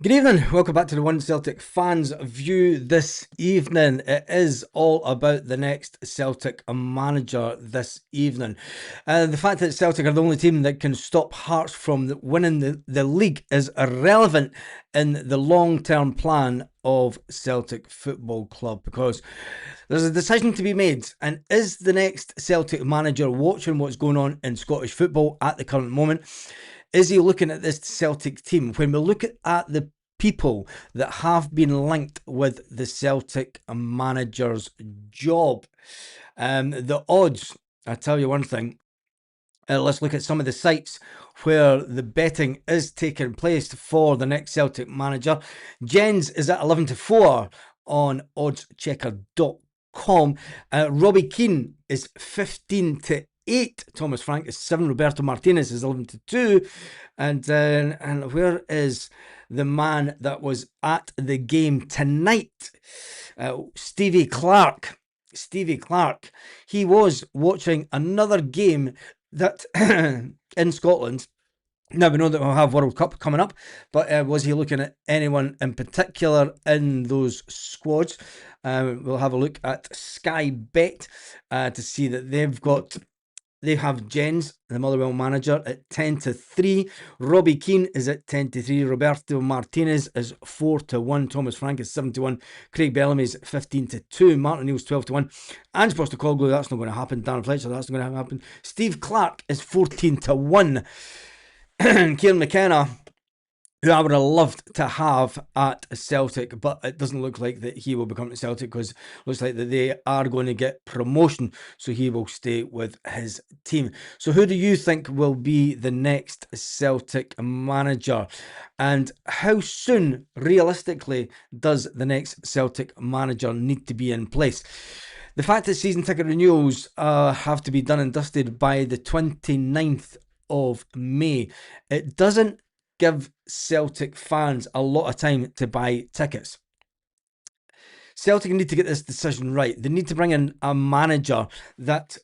Good evening. Welcome back to the One Celtic Fans View this evening. It is all about the next Celtic manager this evening. The fact that Celtic are the only team that can stop Hearts from winning the league is irrelevant in the long-term plan of Celtic Football Club, because there's a decision to be made. And is the next Celtic manager watching what's going on in Scottish football at the current moment? Is he looking at this Celtic team? When we look at the people that have been linked with the Celtic manager's job, the odds, I tell you one thing, let's look at some of the sites where the betting is taking place for the next Celtic manager. Jens is at 11-4 on oddschecker.com. Robbie Keane is 15-8. Thomas Frank is 7. Roberto Martinez is 11-2. And where is the man that was at the game tonight? Stevie Clark. He was watching another game that in Scotland. Now, we know that we'll have World Cup coming up, but was he looking at anyone in particular in those squads? We'll have a look at Sky Bet to see that they have Jens, the Motherwell manager, at 10-3. Robbie Keane is at 10-3. Roberto Martinez is 4-1. Thomas Frank is 7-1. Craig Bellamy is 15-2. Martin Neal's 12-1. Ange Postecoglou, that's not going to happen. Darren Fletcher, that's not going to happen. Steve Clark is 14-1. Kieran McKenna, who I would have loved to have at Celtic, but it doesn't look like that he will become at Celtic, because it looks like that they are going to get promotion, so he will stay with his team. So who do you think will be the next Celtic manager? And how soon, realistically, does the next Celtic manager need to be in place? The fact that season ticket renewals have to be done and dusted by the 29th of May, it doesn't give Celtic fans a lot of time to buy tickets. Celtic need to get this decision right. They need to bring in a manager that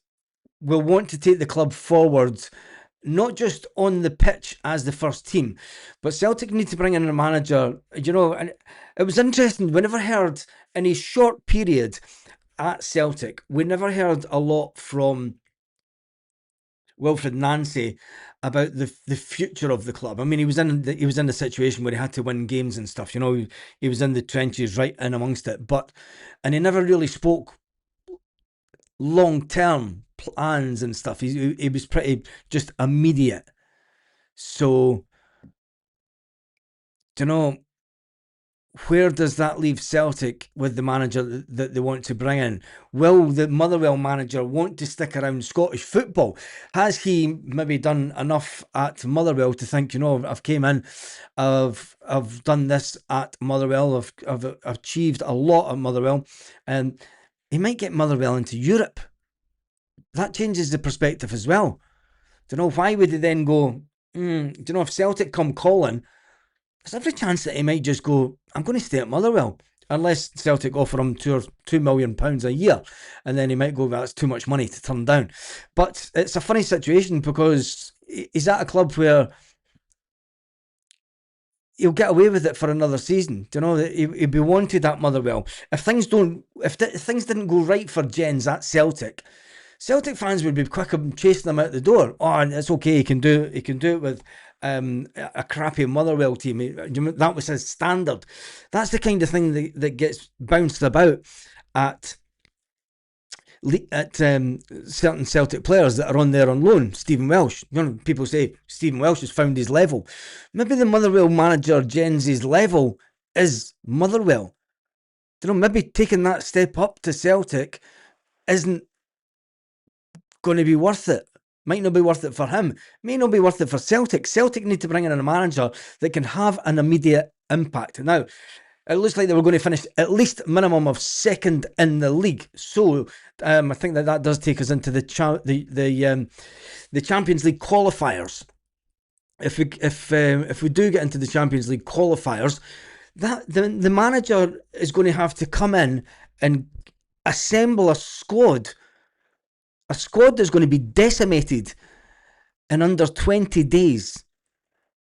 will want to take the club forward, not just on the pitch as the first team, but Celtic need to bring in a manager, and it was interesting, we never heard in a short period at Celtic, we never heard a lot from Wilfred Nancy about the future of the club. I mean, he was in the situation where he had to win games and stuff. He was in the trenches, right in amongst it. And he never really spoke long-term plans and stuff. He was pretty just immediate. So, where does that leave Celtic with the manager that they want to bring in? Will the Motherwell manager want to stick around Scottish football? Has he maybe done enough at Motherwell to think, I've came in, I've done this at Motherwell, I've achieved a lot at Motherwell, and he might get Motherwell into Europe. That changes the perspective as well. Why would he then go, if Celtic come calling, there's every chance that he might just go, I'm going to stay at Motherwell, unless Celtic offer him £2 million a year, and then he might go, well, that's too much money to turn down. But it's a funny situation, because he's at a club where he'll get away with it for another season. He'll be wanted at Motherwell. If things didn't go right for Jens at Celtic fans would be quick of chasing him out the door. Oh, it's okay, he can do it with a crappy Motherwell team. That was his standard. That's the kind of thing that gets bounced about at certain Celtic players that are on there on loan. Stephen Welsh. People say Stephen Welsh has found his level. Maybe the Motherwell manager Jens's level is Motherwell. Maybe taking that step up to Celtic isn't going to be worth it. Might not be worth it for him. May not be worth it for Celtic. Celtic need to bring in a manager that can have an immediate impact. Now, it looks like they were going to finish at least minimum of second in the league. So I think that does take us into the Champions League qualifiers. If we do get into the Champions League qualifiers, that the manager is going to have to come in and assemble a squad that's going to be decimated in under 20 days.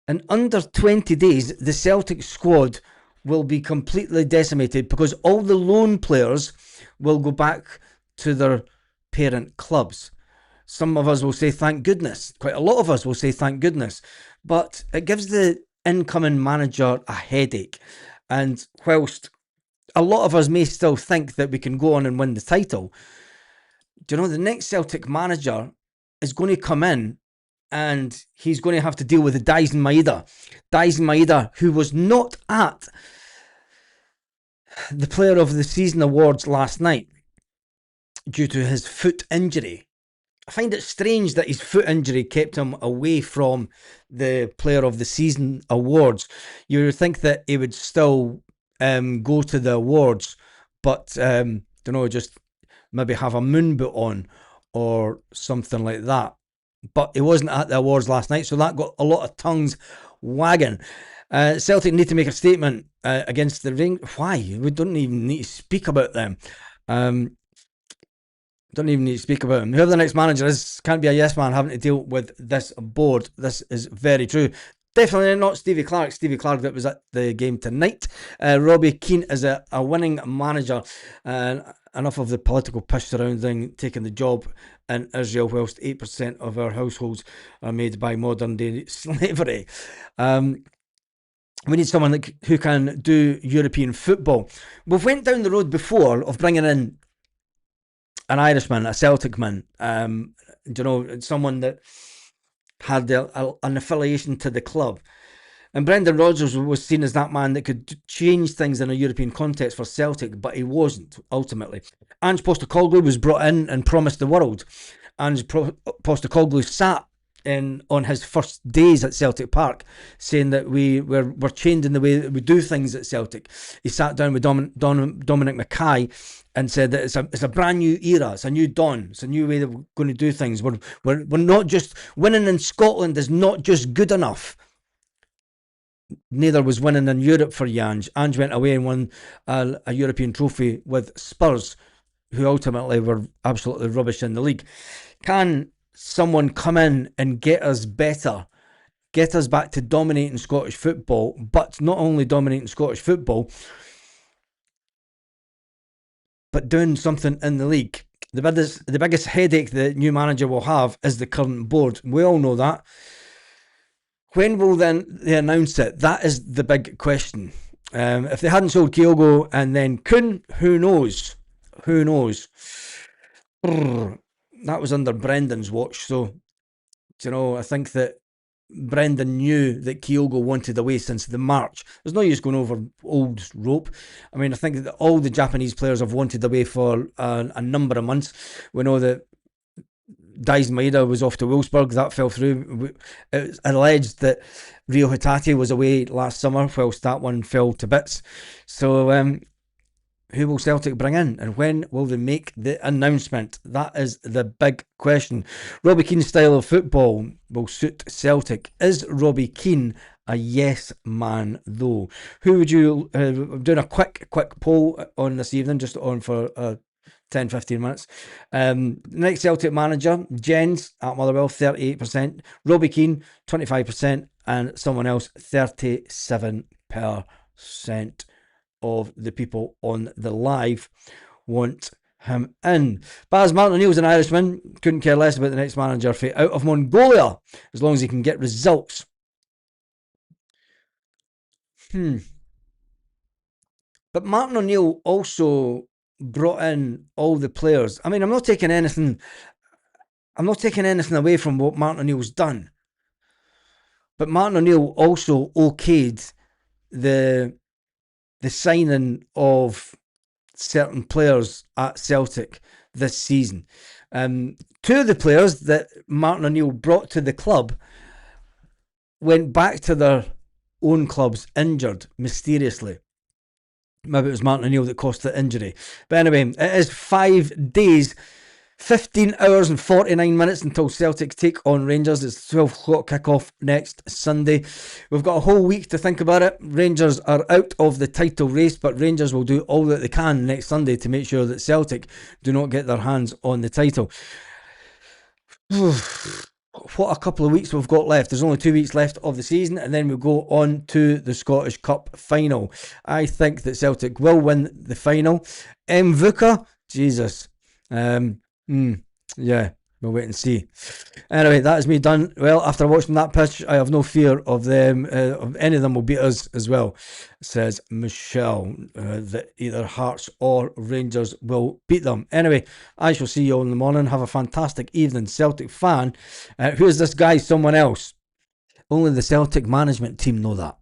In under 20 days, the Celtic squad will be completely decimated because all the loan players will go back to their parent clubs. Some of us will say thank goodness. Quite a lot of us will say thank goodness. But it gives the incoming manager a headache. And whilst a lot of us may still think that we can go on and win the title, do you know the next Celtic manager is going to come in and he's going to have to deal with the Dyson Maeda. Dyson Maeda, who was not at the Player of the Season awards last night due to his foot injury. I find it strange that his foot injury kept him away from the Player of the Season awards. You would think that he would still go to the awards, but don't know, just maybe have a moon boot on or something like that. But he wasn't at the awards last night, so that got a lot of tongues wagging. Celtic need to make a statement against the Rangers. Why? We don't even need to speak about them. Don't even need to speak about him. Whoever the next manager is can't be a yes man having to deal with this board. This is very true. Definitely not Stevie Clarke. Stevie Clarke that was at the game tonight. Robbie Keane is a winning manager. Enough of the political piss surrounding taking the job in Israel, whilst 8% of our households are made by modern day slavery. We need someone who can do European football. We've went down the road before of bringing in an Irishman, a Celtic man, someone that had an affiliation to the club. And Brendan Rodgers was seen as that man that could change things in a European context for Celtic, but he wasn't, ultimately. Ange Postecoglou was brought in and promised the world. Ange Postecoglou sat on his first days at Celtic Park saying that we're changing the way that we do things at Celtic. He sat down with Dominic Mackay and said that it's a brand new era, it's a new dawn, it's a new way that we're going to do things. We're not just winning in Scotland is not just good enough. Neither was winning in Europe for Ange. Ange went away and won a European trophy with Spurs, who ultimately were absolutely rubbish in the league. Can someone come in and get us better, get us back to dominating Scottish football, but not only dominating Scottish football, but doing something in the league? The biggest headache the new manager will have is the current board. We all know that. When will then they announce it? That is the big question. If they hadn't sold Kyogo and then Kuhn, who knows? Who knows? That was under Brendan's watch, so I think that Brendan knew that Kyogo wanted away since the March. There's no use going over old rope. I mean, I think that all the Japanese players have wanted away for a number of months. We know that Dyson Maeda was off to Wolfsburg, that fell through. It was alleged that Rio Hatate was away last summer, whilst that one fell to bits. So who will Celtic bring in, and when will they make the announcement? That is the big question. Robbie Keane's style of football will suit Celtic. Is Robbie Keane a yes man though? Who would you doing a quick poll on this evening, just on for 10-15 minutes. Next Celtic manager, Jens at Motherwell, 38%. Robbie Keane, 25%. And someone else, 37% of the people on the live want him in. Baz Martin O'Neill's an Irishman. Couldn't care less about the next manager out of Mongolia, as long as he can get results. But Martin O'Neill also brought in all the players. I mean, I'm not taking anything away from what Martin O'Neill's done. But Martin O'Neill also okayed the signing of certain players at Celtic this season. Two of the players that Martin O'Neill brought to the club went back to their own clubs injured mysteriously. Maybe it was Martin O'Neill that caused the injury. But anyway, it is 5 days, 15 hours and 49 minutes until Celtic take on Rangers. It's 12 o'clock kick-off next Sunday. We've got a whole week to think about it. Rangers are out of the title race, but Rangers will do all that they can next Sunday to make sure that Celtic do not get their hands on the title. what a couple of weeks we've got left. There's only 2 weeks left of the season, and then we'll go on to the Scottish Cup final. I think that Celtic will win the final. Mvuka, Jesus. Um, yeah, we'll wait and see. Anyway, that is me done. Well, after watching that pitch, I have no fear of them. Of any of them will beat us as well, says Michelle. That either Hearts or Rangers will beat them. Anyway, I shall see you all in the morning. Have a fantastic evening, Celtic fan. Who is this guy? Someone else. Only the Celtic management team know that.